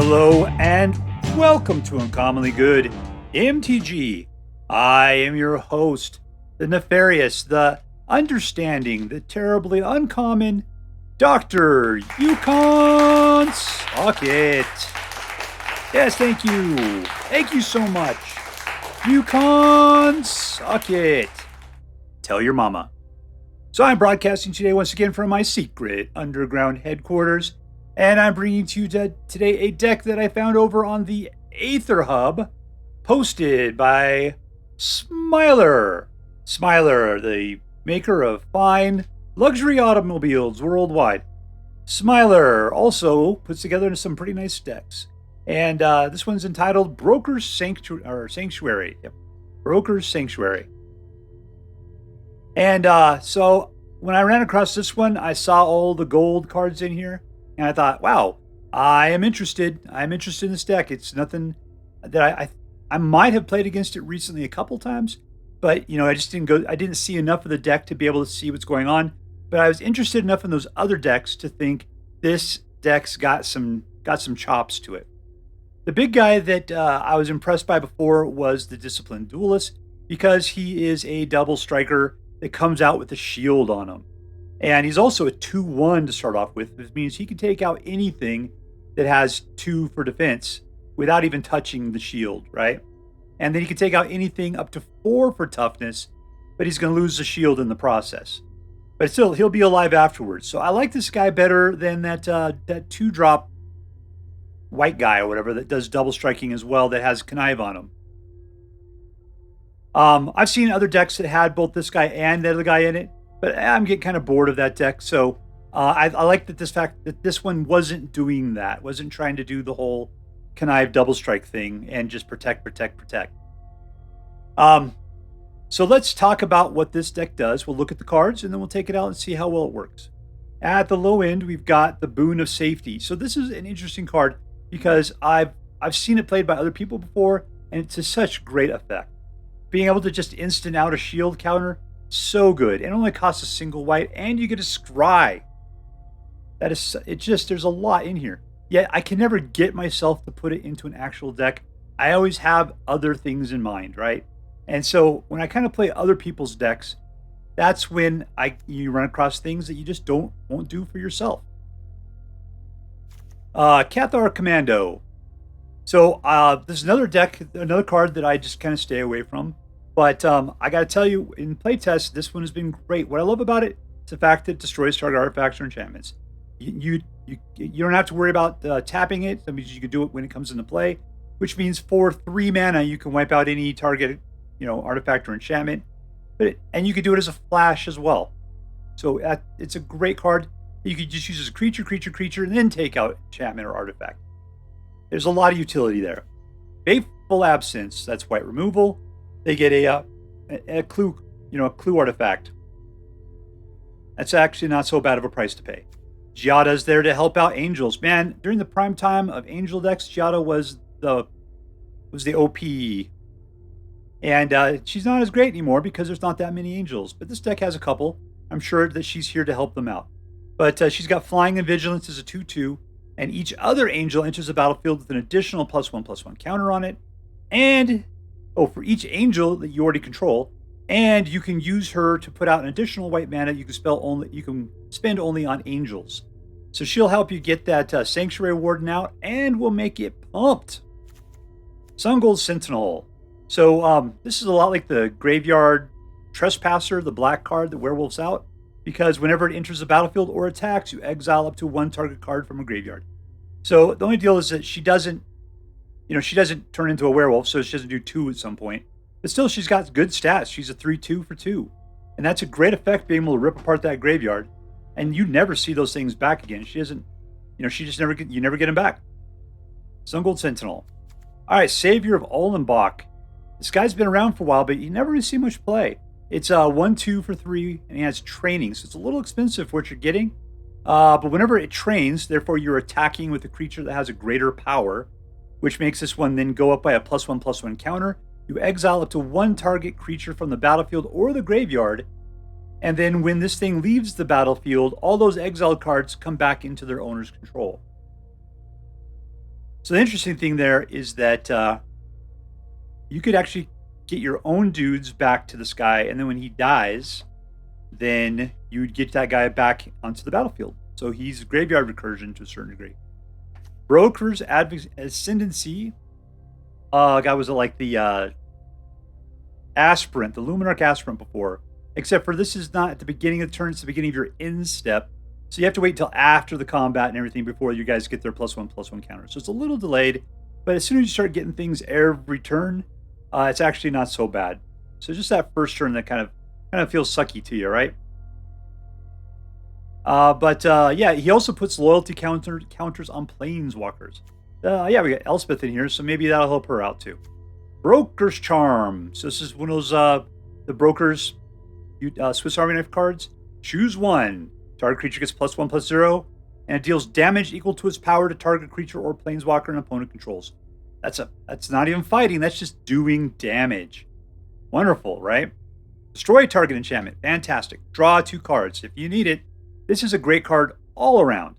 Hello and welcome to Uncommonly Good MTG. I am your host, the nefarious, the understanding, the terribly uncommon Dr. Yukon Socket. Yes, thank you. Thank you so much. Yukon Socket. Tell your mama. So I'm broadcasting today once again from my secret underground headquarters. And I'm bringing to you today a deck that I found over on the Aether Hub, posted by Smiler. Smiler, the maker of fine luxury automobiles worldwide. Smiler also puts together some pretty nice decks. And this one's entitled Brokers Sanctuary. Yep. Brokers Sanctuary. And so when I ran across this one, I saw all the gold cards in here. And I thought, wow, I am interested. I'm interested in this deck. It's nothing that I might have played against it recently a couple times, but I just didn't see enough of the deck to be able to see what's going on. But I was interested enough in those other decks to think this deck's got some chops to it. The big guy that I was impressed by before was the Disciplined Duelist, because he is a double striker that comes out with a shield on him. And he's also a 2/1 to start off with. This means he can take out anything that has 2 for defense without even touching the shield, right? And then he can take out anything up to 4 for toughness, but he's going to lose the shield in the process. But still, he'll be alive afterwards. So I like this guy better than that 2-drop white guy or whatever that does double striking as well, that has connive on him. I've seen other decks that had both this guy and the other guy in it, but I'm getting kind of bored of that deck. So I like that this one wasn't doing that, wasn't trying to do the whole connive double strike thing and just protect. So let's talk about what this deck does. We'll look at the cards and then we'll take it out and see how well it works. At the low end, we've got the Boon of Safety. So this is an interesting card because I've seen it played by other people before, and it's a such great effect. Being able to just instant out a shield counter, so good. It only costs a single white, and you get a scry. There's a lot in here. Yet I can never get myself to put it into an actual deck. I always have other things in mind, right? And so when I kind of play other people's decks, that's when you run across things that you just won't do for yourself. Cathar Commando. So this is another card that I just kind of stay away from. But I got to tell you, in playtest, this one has been great. What I love about it is the fact that it destroys target artifacts or enchantments. You don't have to worry about tapping it. That means you can do it when it comes into play, which means for 3 mana, you can wipe out any target artifact or enchantment. And you can do it as a flash as well. So it's a great card. You could just use as a creature, and then take out enchantment or artifact. There's a lot of utility there. Fateful Absence, that's white removal. They get a clue, a clue artifact. That's actually not so bad of a price to pay. Giada is there to help out angels. Man, during the prime time of angel decks, Giada was the OP. And she's not as great anymore because there's not that many angels. But this deck has a couple. I'm sure that she's here to help them out. But she's got Flying and Vigilance as a 2/2. And each other angel enters the battlefield with an additional +1/+1 counter on it. And for each angel that you already control, and you can use her to put out an additional white mana you can spend only on angels. So she'll help you get that Sanctuary Warden out, and will make it pumped. Sungold Sentinel. So this is a lot like the Graveyard Trespasser, the black card that werewolves out, because whenever it enters the battlefield or attacks, you exile up to 1 target card from a graveyard. So the only deal is that she doesn't turn into a werewolf, so she doesn't do 2 at some point. But still, she's got good stats. She's a 3/2 for 2. And that's a great effect, being able to rip apart that graveyard. And you never see those things back again. She doesn't, you never get them back. Sungold Sentinel. All right, Savior of Ollenbock. This guy's been around for a while, but you never really see much play. It's 1/2 for 3, and he has training, so it's a little expensive for what you're getting. But whenever it trains, therefore you're attacking with a creature that has a greater power, which makes this one then go up by a +1/+1 counter. You exile up to 1 target creature from the battlefield or the graveyard, and then when this thing leaves the battlefield, all those exiled cards come back into their owner's control. So the interesting thing there is that you could actually get your own dudes back to this guy, and then when he dies, then you'd get that guy back onto the battlefield. So he's graveyard recursion to a certain degree. Brokers Ascendancy. Guy was like the aspirant, the Luminarch aspirant before. Except for this is not at the beginning of the turn, it's the beginning of your end step. So you have to wait till after the combat and everything before you guys get their +1/+1 counter. So it's a little delayed, but as soon as you start getting things every turn, it's actually not so bad. So just that first turn that kind of feels sucky to you, right? Yeah, he also puts loyalty counters on planeswalkers. Yeah, we got Elspeth in here, so maybe that'll help her out too. Broker's Charm. So this is one of those the Brokers Swiss Army knife cards. Choose one. Target creature gets +1/+0, and it deals damage equal to its power to target creature or planeswalker an opponent controls. That's not even fighting. That's just doing damage. Wonderful, right? Destroy target enchantment. Fantastic. Draw 2 cards if you need it. This is a great card all around.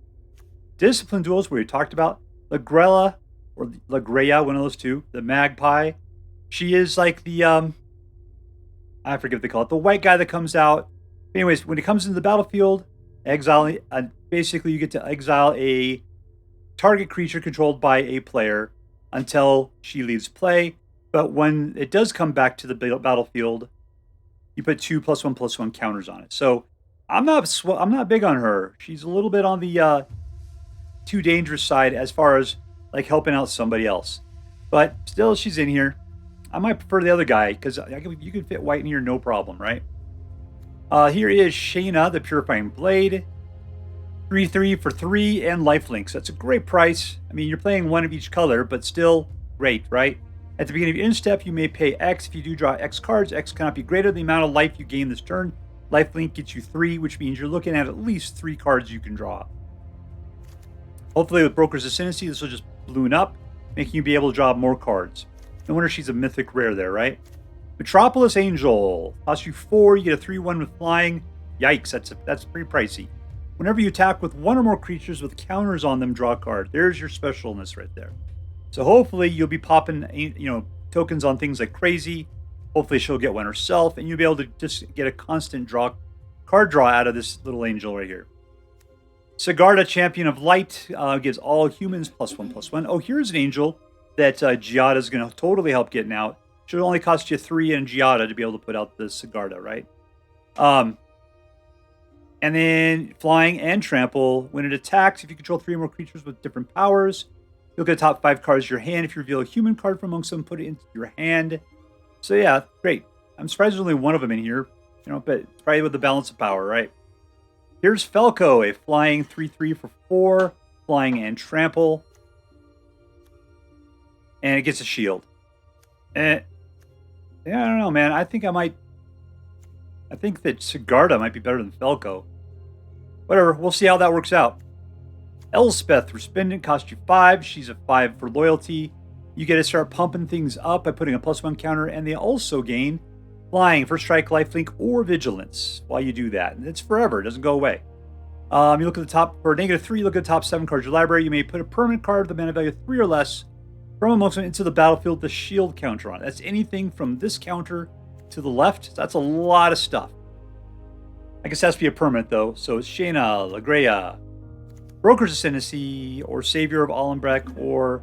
Disciplined Duelist, where we talked about Lagrella or Lagreya, one of those two. The Magpie. She is like the I forget what they call it. The white guy that comes out. Anyways, when it comes into the battlefield, exile. Basically, you get to exile a target creature controlled by a player until she leaves play. But when it does come back to the battlefield, you put 2 +1/+1 counters on it. So I'm not big on her. She's a little bit on the too dangerous side as far as like helping out somebody else. But still, she's in here. I might prefer the other guy because you can fit white in here no problem, right? Here is Shayna, the Purifying Blade. 3/3 for 3 and lifelink. So that's a great price. I mean, you're playing one of each color, but still great, right? At the beginning of your end step, you may pay X. If you do draw X cards, X cannot be greater than the amount of life you gain this turn. Lifelink gets you 3, which means you're looking at least 3 cards you can draw. Hopefully with Brokers Ascendancy, this will just balloon up, making you be able to draw more cards. No wonder she's a mythic rare there, right? Metropolis Angel. Costs you 4, you get a 3/1 with flying. Yikes, that's pretty pricey. Whenever you attack with one or more creatures with counters on them, draw a card. There's your specialness right there. So hopefully you'll be popping, tokens on things like crazy. Hopefully she'll get one herself, and you'll be able to just get a constant card draw out of this little angel right here. Sigarda, Champion of Light, gives all humans +1/+1. Oh, here's an angel that Giada is going to totally help getting out. Should only cost you 3 in Giada to be able to put out the Sigarda, right? And then flying and trample. When it attacks, if you control 3 or more creatures with different powers, you'll get the top 5 cards of your hand. If you reveal a human card from amongst them, put it into your hand. So yeah, great. I'm surprised there's only one of them in here, but probably with the balance of power, right? Here's Falco, a flying 3/3 for 4, flying and trample. And it gets a shield. Yeah, I don't know, man. I think that Sigarda might be better than Falco. Whatever, we'll see how that works out. Elspeth Resplendent costs you 5. She's a 5 for loyalty. You get to start pumping things up by putting a +1 counter, and they also gain flying, first strike, lifelink, or vigilance while you do that. And it's forever, it doesn't go away. You look at the top, for -3, look at the top 7 cards of your library. You may put a permanent card with a mana value of 3 or less from amongst them into the battlefield with the shield counter on it. That's anything from this counter to the left. That's a lot of stuff. I guess it has to be a permanent, though. So it's Shayna, Lagreya, Brokers Ascendancy, or Savior of Ollenbock, or,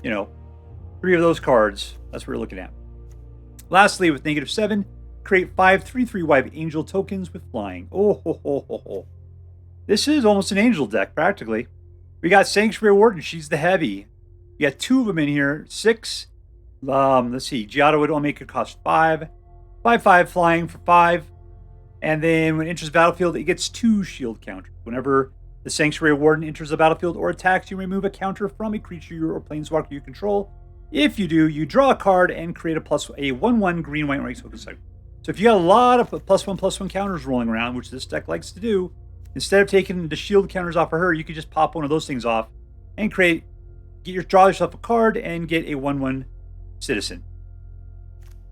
3 of those cards. That's what we're looking at. Lastly, with -7, create 5 3/3 white angel tokens with flying. Oh, ho, ho, ho, ho. This is almost an angel deck, practically. We got Sanctuary Warden. She's the heavy. You got 2 of them in here. 6. Let's see. Giada would only make it cost 5. 5/5 flying for 5. And then when it enters the battlefield, it gets 2 shield counters. Whenever the Sanctuary Warden enters the battlefield or attacks, you remove a counter from a creature or planeswalker you control. If you do, you draw a card and create a 1/1 green-white right token cycle. So if you got a lot of +1/+1 counters rolling around, which this deck likes to do, instead of taking the shield counters off of her, you could just pop one of those things off and draw yourself a card and get a 1/1 citizen.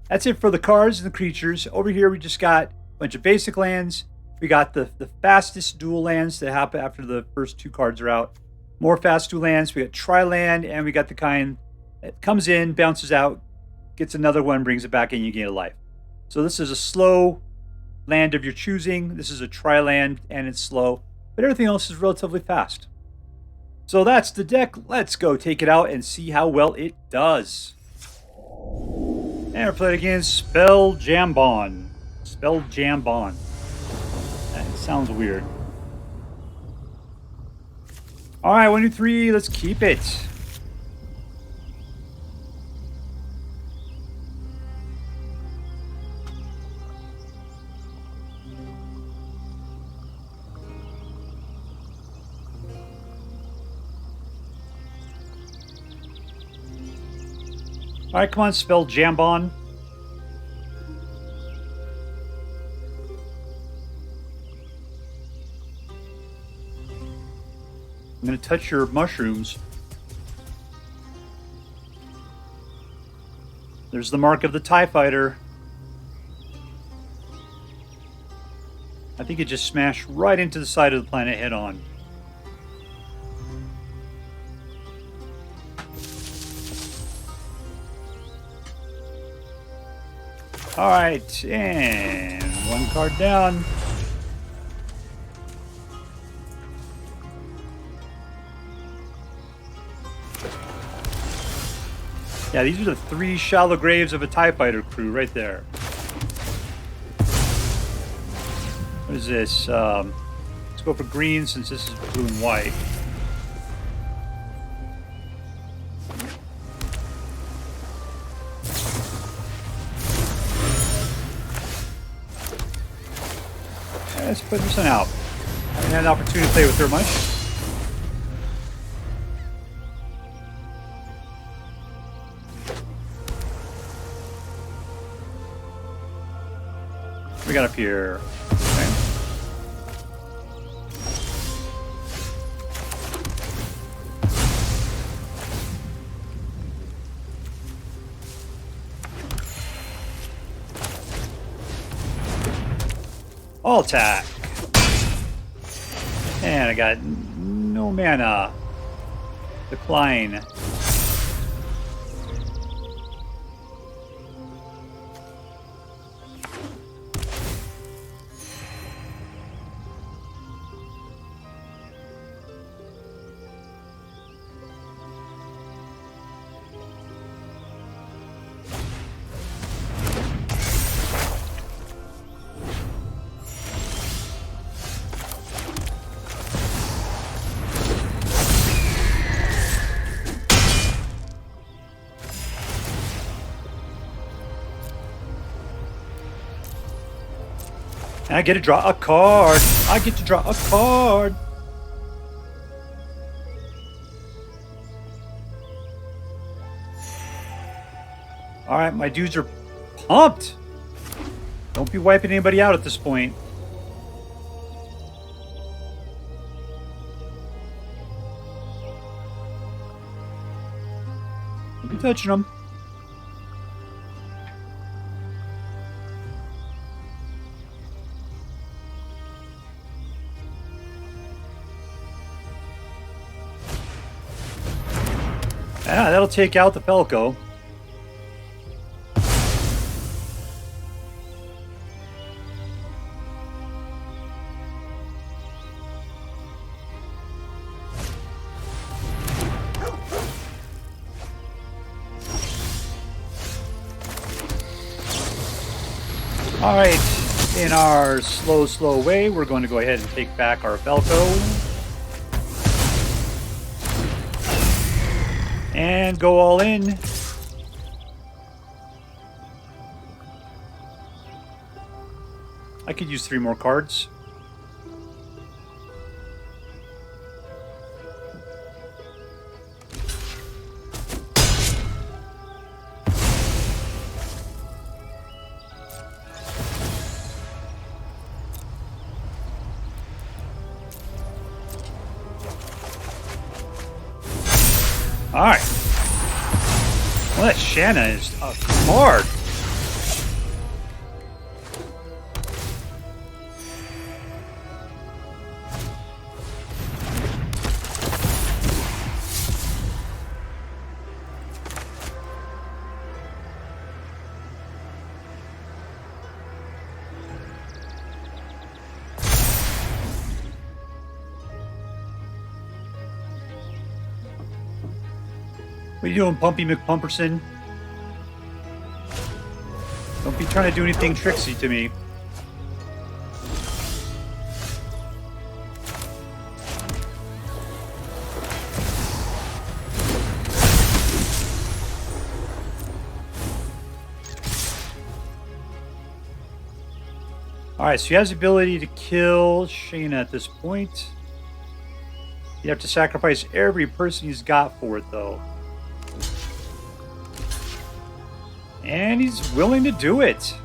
That's it for the cards and the creatures. Over here, we just got a bunch of basic lands. We got the fastest dual lands that happen after the first 2 cards are out. More fast 2 lands. We got Tri-land, and we got the kind that comes in, bounces out, gets another one, brings it back in, you gain a life. So this is a slow land of your choosing. This is a Tri-land, and it's slow. But everything else is relatively fast. So that's the deck. Let's go take it out and see how well it does. And we're playing against Spelljambon. Spelljambon. That sounds weird. Alright, 1, 2, 3, let's keep it. Alright, come on, Spelljambon. I'm going to touch your mushrooms. There's the mark of the TIE Fighter. I think it just smashed right into the side of the planet head on. Alright, and 1 card down. Yeah, these are the 3 shallow graves of a TIE Fighter crew right there. What is this? Let's go for green since this is blue and white. Let's put this one out. I haven't had an opportunity to play with her much. We got up here. Okay. All attack. And I got no mana. Decline. And I get to draw a card. I get to draw a card. Alright, my dudes are pumped. Don't be wiping anybody out at this point. Don't be touching them. Yeah, that'll take out the Falco. Alright, in our slow way, we're going to go ahead and take back our Falco. And go all in. I could use 3 more cards. Alright. Well, that Shanna is a card. What are you doing, Pumpy McPumperson? Don't be trying to do anything tricksy to me. Alright, so he has the ability to kill Shayna at this point. You have to sacrifice every person he's got for it, though. And he's willing to do it.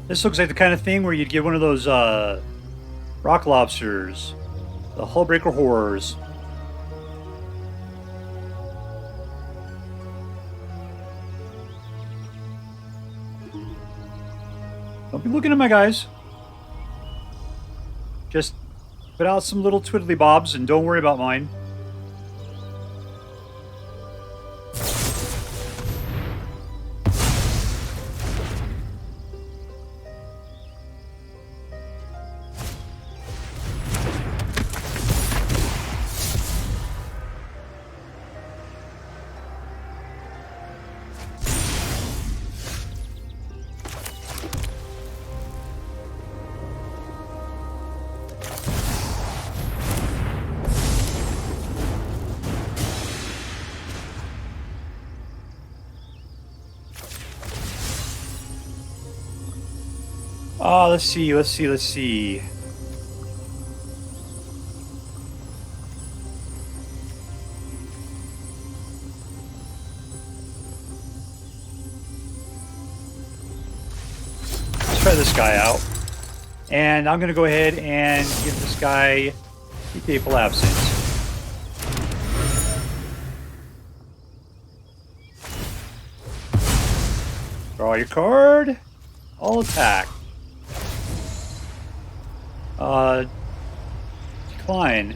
This looks like the kind of thing where you'd get one of those rock lobsters, the Hullbreaker Horrors. Don't be looking at my guys. Just put out some little twiddly bobs and don't worry about mine. Oh, let's see. Let's try this guy out. And I'm going to go ahead and give this guy the Fateful Absence. Draw your card. All attack. Decline.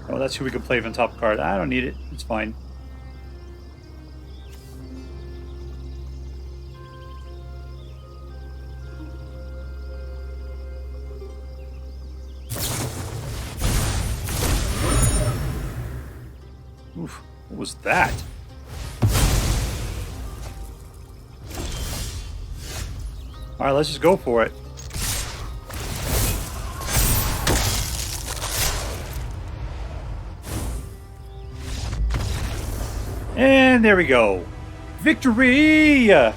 Oh, that's who we could play on top card. I don't need it. It's fine. Oof, what was that? Alright, let's just go for it. And there we go. Victory! Alright,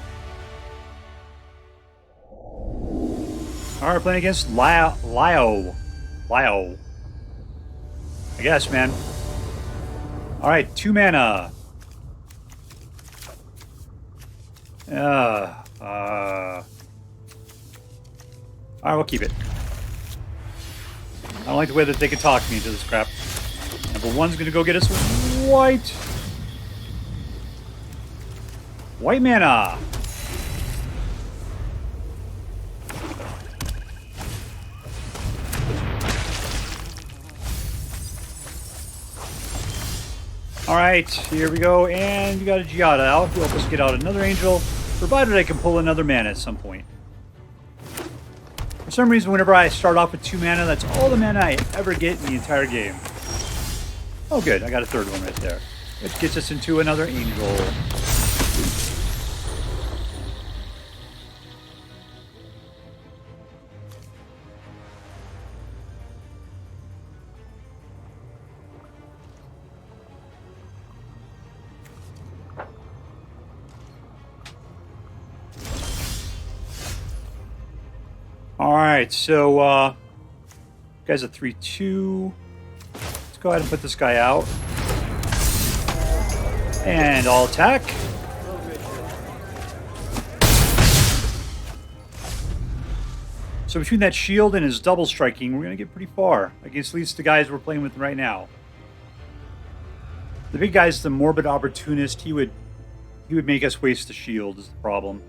playing against Liao. I guess, man. Alright, 2 mana. Alright, we'll keep it. I don't like the way that they can talk me into this crap. Number 1's gonna go get us white. White mana. Alright, here we go, and we got a Giada out to help us get out another angel, provided I can pull another mana at some point. For some reason, whenever I start off with 2 mana, that's all the mana I ever get in the entire game. Oh good, I got a 3rd one right there. Which gets us into another angel. Alright, so, guy's a 3/2. Let's go ahead and put this guy out. And all attack. So between that shield and his double striking, we're going to get pretty far against at least the guys we're playing with right now. The big guy's the morbid opportunist. He would he would make us waste the shield is the problem.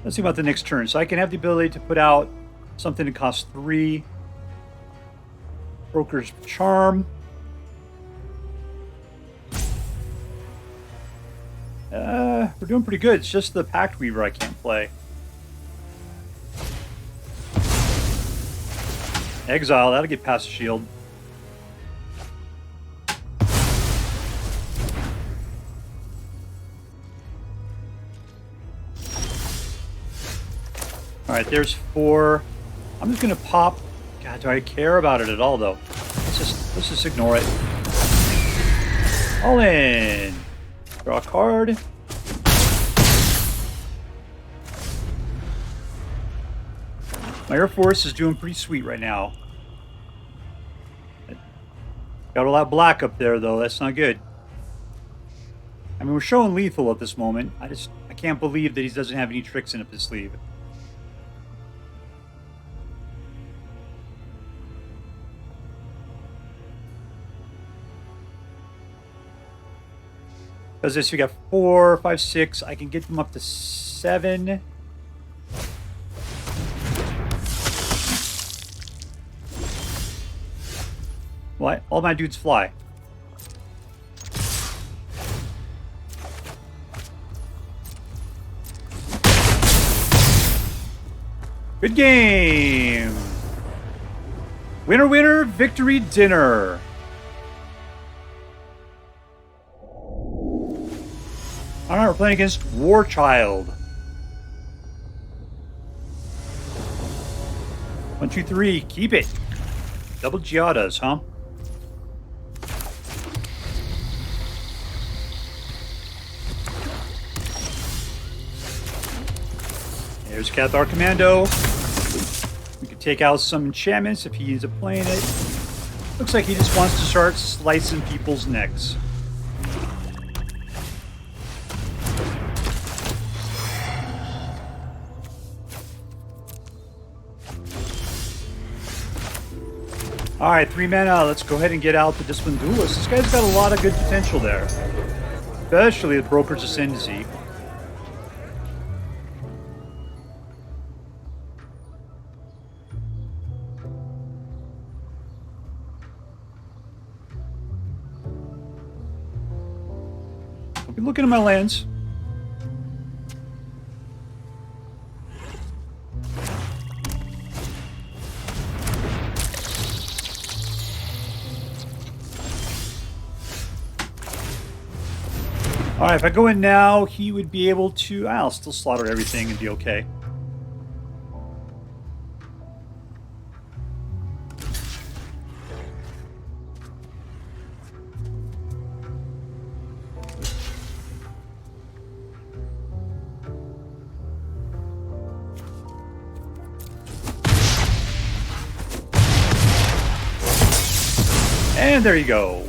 Let's see about the next turn. So I can have the ability to put out something that costs 3. Broker's Charm. We're doing pretty good. It's just the Pactweaver I can't play. Exile, that'll get past the shield. Alright, there's 4. I'm just gonna pop. God, do I care about it at all though? Let's just ignore it. All in. Draw a card. My Air Force is doing pretty sweet right now. Got all that black up there though, that's not good. I mean, we're showing lethal at this moment. I can't believe that he doesn't have any tricks in up his sleeve. Because this, we got 4, 5, 6. I can get them up to 7. What? All my dudes fly. Good game. Winner, winner, victory dinner. Alright, we're playing against Warchild. 1, 2, 3, keep it. Double Giadas, huh? There's Cathar Commando. We could take out some enchantments if he ends up playing it. Looks like he just wants to start slicing people's necks. Alright, 3 mana. Let's go ahead and get out the Disciplined Duelist. This guy's got a lot of good potential there. Especially the Brokers Ascendancy. I'll be looking at my lands. Alright, if I go in now, he would be able to... I'll still slaughter everything and be okay. And there you go.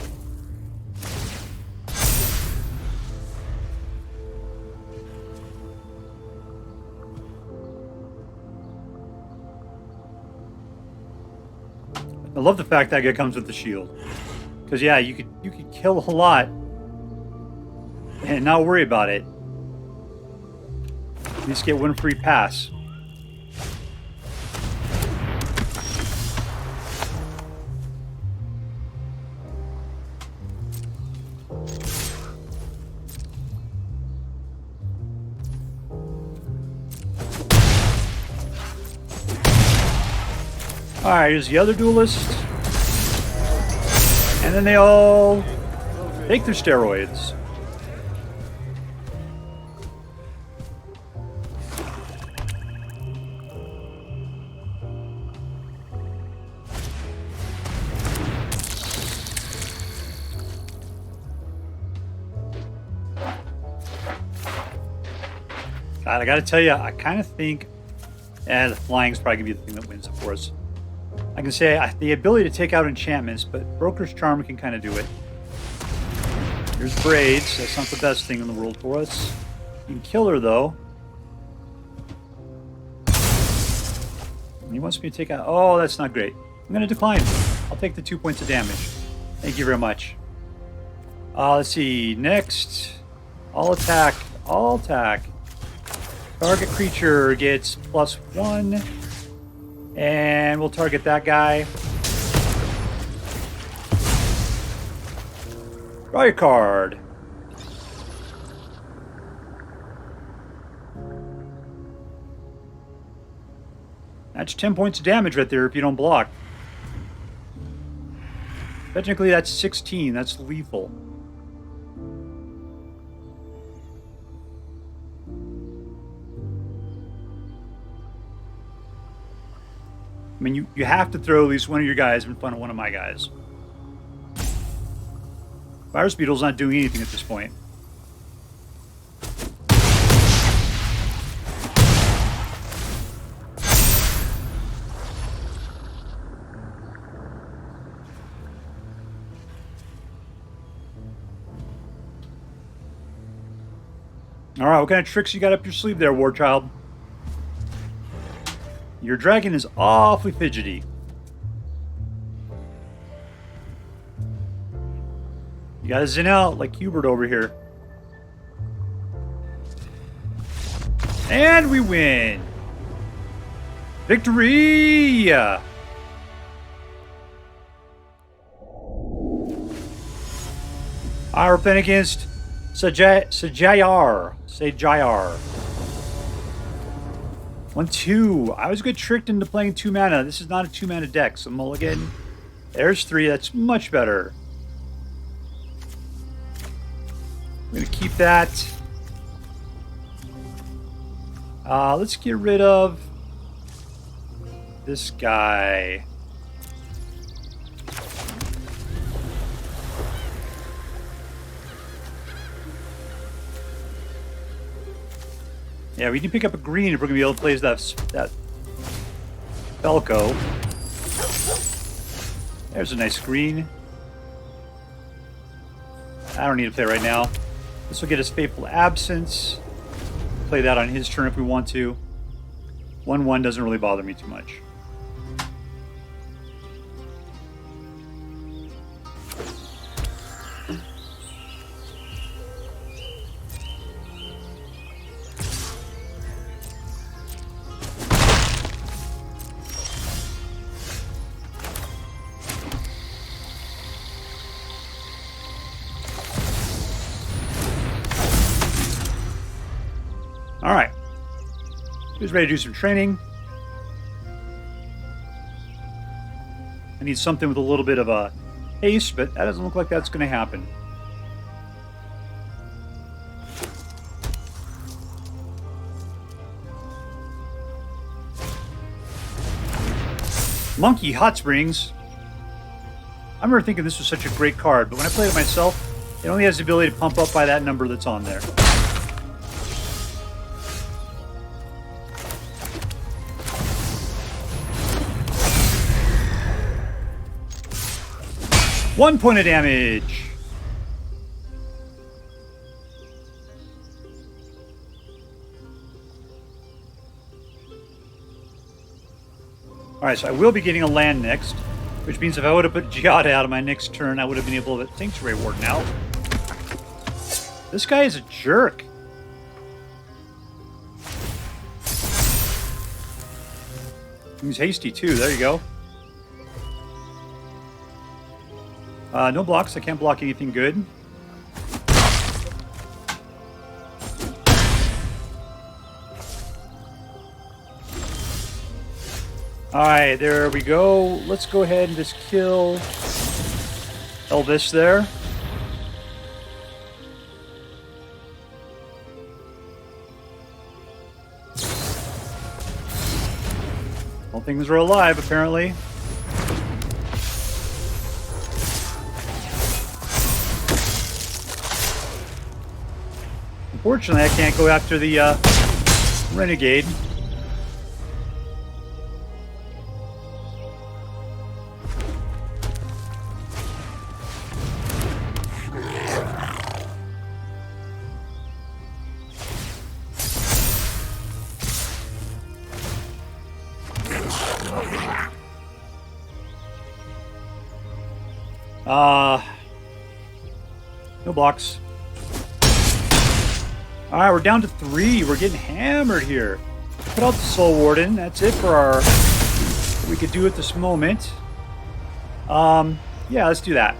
I love the fact that guy comes with the shield. Because yeah, you could kill a lot and not worry about it. You just get 1 free pass. Alright, here's the other duelist. And then they all take their steroids. God, I gotta tell you, I kind of think the flying's probably gonna be the thing that wins it for us. I can say the ability to take out enchantments, but Broker's Charm can kind of do it. Here's Braids. That's not the best thing in the world for us. You can kill her, though. And he wants me to take out... Oh, that's not great. I'm going to decline. I'll take the 2 points of damage. Thank you very much. Let's see. Next, all attack. All attack. Target creature gets +1. And we'll target that guy. Draw your card. That's 10 points of damage right there if you don't block. Technically, that's 16. That's lethal. I mean, you have to throw at least one of your guys in front of one of my guys. Virus Beetle's not doing anything at this point. Alright, what kind of tricks you got up your sleeve there, Warchild? Your dragon is awfully fidgety. You gotta zen out like Hubert over here. And we win! Victory! We're playing against Sjayar. 1-2. I was good tricked into playing 2 mana. This is not a 2 mana deck, so mulligan. There's 3. That's much better. I'm going to keep that. Let's get rid of this guy. Yeah, we can pick up a green if we're going to be able to play that Falco. There's a nice green. I don't need to play right now. This will get us Fateful Absence. Play that on his turn if we want to. 1-1 doesn't really bother me too much. Alright. Who's ready to do some training? I need something with a little bit of a haste, but that doesn't look like that's going to happen. Monkey Hot Springs. I remember thinking this was such a great card, but when I played it myself, it only has the ability to pump up by that number that's on there. One point of damage. Alright, so I will be getting a land next, which means if I would have put Giada out of my next turn, I would have been able to let Sanctuary Warden out. This guy is a jerk. He's hasty too, there you go. No blocks. I can't block anything good. Alright, there we go. Let's go ahead and just kill Elvis there. All things are alive, apparently. Unfortunately, I can't go after the Renegade. No blocks. Alright, we're down to 3. We're getting hammered here. Put out the Soul Warden. That's it for our what we could do at this moment. Yeah, let's do that.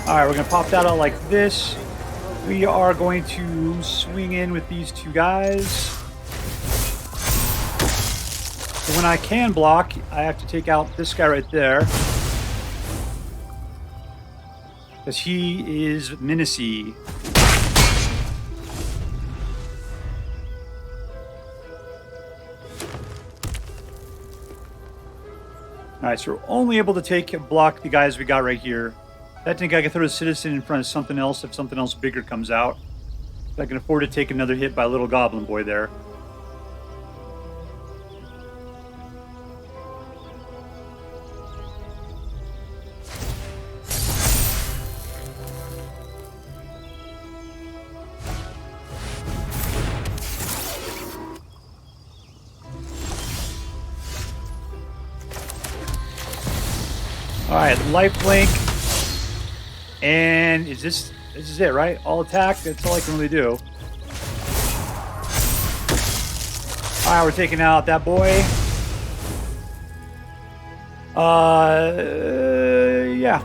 Alright, we're going to pop that out like this. We are going to swing in with these two guys. So when I can block, I have to take out this guy right there. Because he is menacey. Alright, so we're only able to take and block the guys we got right here. I think I can throw a citizen in front of something else if something else bigger comes out. I can afford to take another hit by a little goblin boy there. Alright, lifelink. And this is it, right? All attack, that's all I can really do. Alright, we're taking out that boy. Yeah.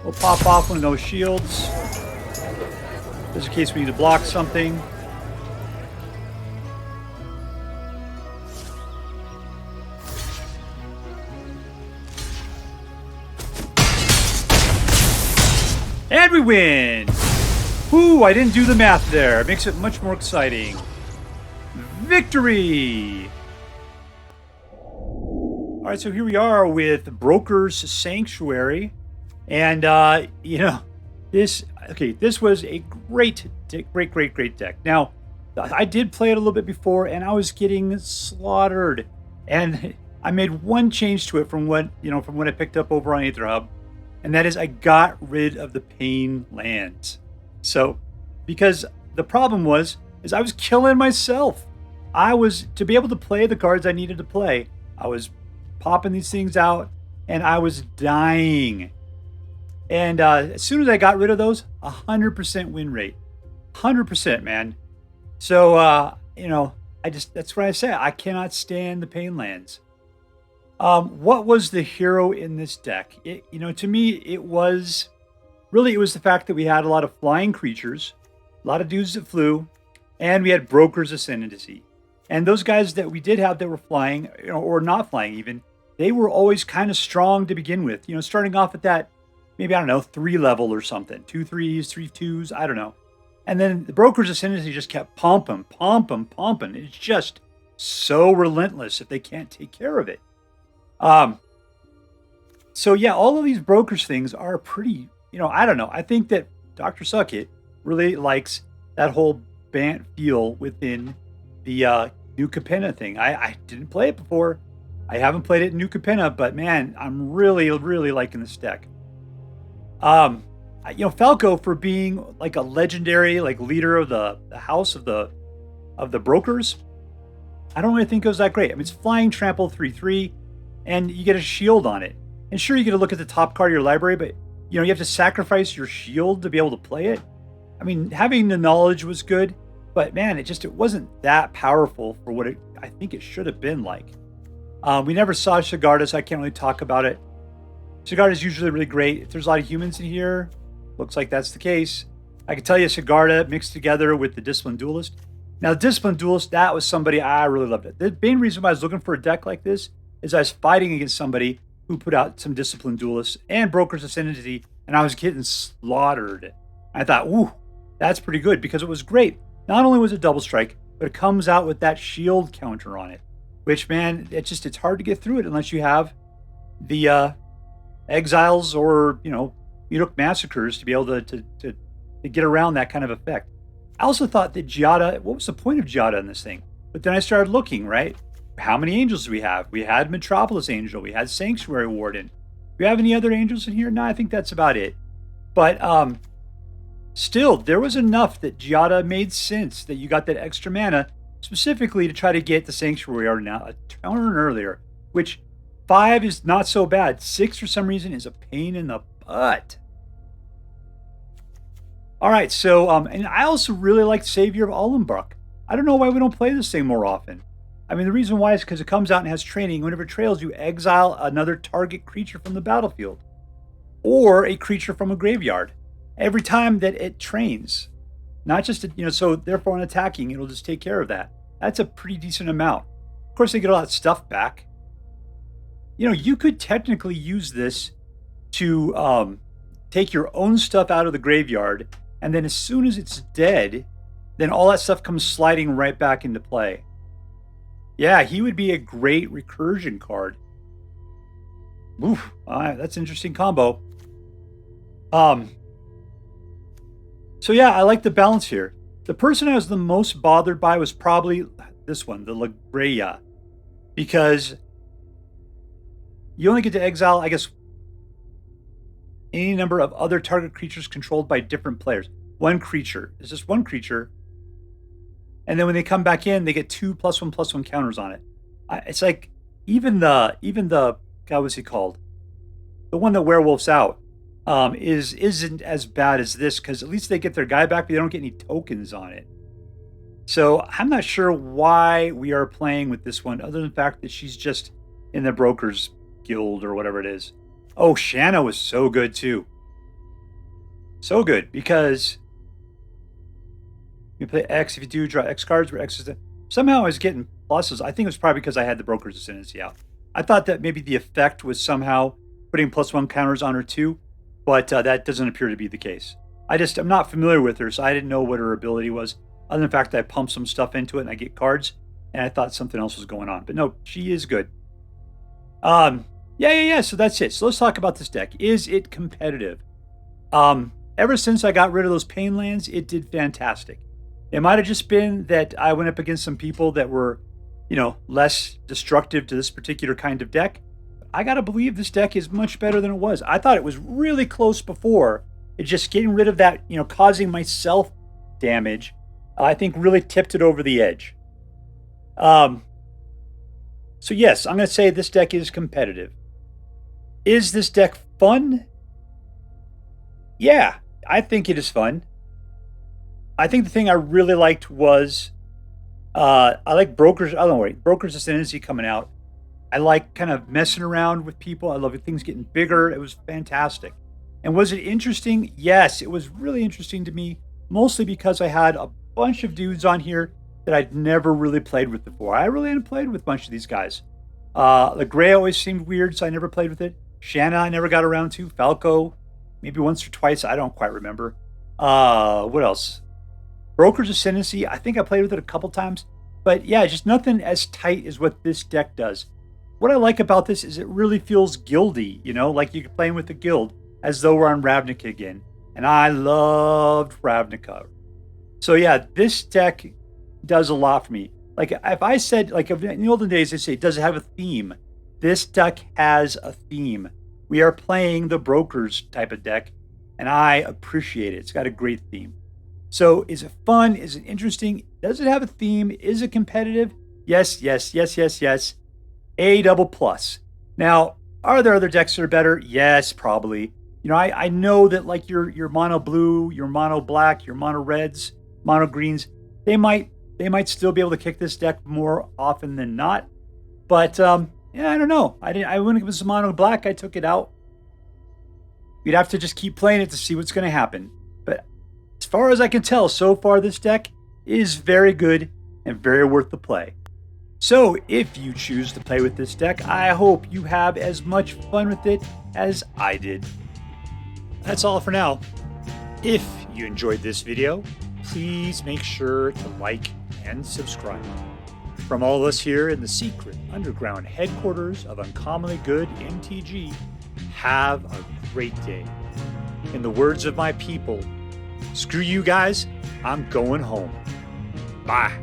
We'll pop off one of those shields. Just in case we need to block something. And we win! Whoo, I didn't do the math there. It makes it much more exciting. Victory! Alright, so here we are with Brokers Sanctuary. And, you know, this was a great deck. Now, I did play it a little bit before, and I was getting slaughtered. And I made one change to it from what I picked up over on Aether Hub. And that is I got rid of the pain lands. So, because the problem is I was killing myself. To be able to play the cards I needed to play, I was popping these things out and I was dying. And as soon as I got rid of those, 100% win rate. 100%, man. So, that's what I say. I cannot stand the pain lands. What was the hero in this deck? To me, it was the fact that we had a lot of flying creatures, a lot of dudes that flew, and we had Brokers Ascendancy. And those guys that we did have that were flying, or not flying even, they were always kind of strong to begin with. Starting off at that, maybe, 3 level or something. 2 3s, 3 2s, I don't know. And then the Brokers Ascendancy just kept pumping. It's just so relentless if they can't take care of it. So yeah, all of these brokers things are pretty, I don't know. I think that Dr. Suckit really likes that whole BANT feel within the New Capenna thing. I didn't play it before. I haven't played it in New Capenna, but man, I'm really liking this deck. Falco, for being like a legendary leader of the house of the brokers, I don't really think it was that great. I mean, it's flying trample 3/3. And you get a shield on it. And sure, you get to look at the top card of your library, but you have to sacrifice your shield to be able to play it. I mean, having the knowledge was good, but man, it wasn't that powerful for what I think it should have been like. We never saw Sigarda, so I can't really talk about it. Sigarda is usually really great. If there's a lot of humans in here, looks like that's the case. I can tell you Sigarda mixed together with the Disciplined Duelist. Now, the Disciplined Duelist, that was somebody I really loved it. The main reason why I was looking for a deck like this is I was fighting against somebody who put out some Disciplined Duelists and Brokers Ascendancy, and I was getting slaughtered. I thought, ooh, that's pretty good, because it was great. Not only was it double strike, but it comes out with that shield counter on it, which, man, it's hard to get through it unless you have the exiles or, Mudok massacres to be able to get around that kind of effect. I also thought that Giada, what was the point of Giada in this thing? But then I started looking, right? How many angels do we have? We had Metropolis Angel. We had Sanctuary Warden. Do we have any other angels in here? No, I think that's about it. But still, there was enough that Giada made sense, that you got that extra mana specifically to try to get the Sanctuary Warden out a turn earlier, which 5 is not so bad. 6, for some reason, is a pain in the butt. All right, so, and I also really like Savior of Ollenbock. I don't know why we don't play this thing more often. I mean, the reason why is because it comes out and has training. Whenever it trails, you exile another target creature from the battlefield or a creature from a graveyard every time that it trains. Not just, so therefore on attacking, it'll just take care of that. That's a pretty decent amount. Of course, they get all that stuff back. You could technically use this to take your own stuff out of the graveyard, and then as soon as it's dead, then all that stuff comes sliding right back into play. Yeah, he would be a great recursion card. Oof, that's an interesting combo. So yeah, I like the balance here. The person I was the most bothered by was probably this one, the Lagreya, because you only get to exile, I guess, any number of other target creatures controlled by different players. One creature. It's just one creature. And then when they come back in, they get 2+1/+1 counters on it. It's like even the God, what's he called? The one that werewolves out isn't as bad as this, because at least they get their guy back, but they don't get any tokens on it. So I'm not sure why we are playing with this one, other than the fact that she's just in the Brokers Guild or whatever it is. Oh, Shanna was so good too. So good, because you play X. If you do draw X cards, where X is somehow I was getting pluses. I think it was probably because I had the Brokers Ascendancy out. I thought that maybe the effect was somehow putting +1 counters on her too, but that doesn't appear to be the case. I'm not familiar with her, so I didn't know what her ability was, other than the fact that I pumped some stuff into it and I get cards, and I thought something else was going on. But no, she is good. Yeah. So that's it. So let's talk about this deck. Is it competitive? Ever since I got rid of those pain lands, it did fantastic. It might have just been that I went up against some people that were, less destructive to this particular kind of deck. I got to believe this deck is much better than it was. I thought it was really close before. It's just getting rid of that, causing myself damage, I think really tipped it over the edge. So yes, I'm going to say this deck is competitive. Is this deck fun? Yeah, I think it is fun. I think the thing I really liked was I like Brokers Ascendancy coming out. I like kind of messing around with people. I love things getting bigger. It was fantastic. And was it interesting? Yes, it was really interesting to me, mostly because I had a bunch of dudes on here that I'd never really played with before. I really hadn't played with a bunch of these guys. Legray always seemed weird, so I never played with it. Shanna I never got around to. Falco, maybe once or twice. I don't quite remember. What else? Brokers Ascendancy, I think I played with it a couple times. But yeah, just nothing as tight as what this deck does. What I like about this is it really feels guildy, like you're playing with the guild, as though we're on Ravnica again. And I loved Ravnica. So yeah, this deck does a lot for me. Like if I said, like in the olden days, they say, does it have a theme? This deck has a theme. We are playing the Brokers type of deck, and I appreciate it. It's got a great theme. So is it fun? Is it interesting? Does it have a theme? Is it competitive? Yes. A double plus. Now, are there other decks that are better? Yes, probably. I know that like your mono blue, your mono black, your mono reds, mono greens, they might still be able to kick this deck more often than not. But I don't know. When it was mono black, I took it out. You'd have to just keep playing it to see what's going to happen. But as far as I can tell, so far this deck is very good and very worth the play. So if you choose to play with this deck, I hope you have as much fun with it as I did. That's all for now. If you enjoyed this video, please make sure to like and subscribe. From all of us here in the secret underground headquarters of Uncommonly Good MTG, have a great day. In the words of my people, screw you guys, I'm going home. Bye.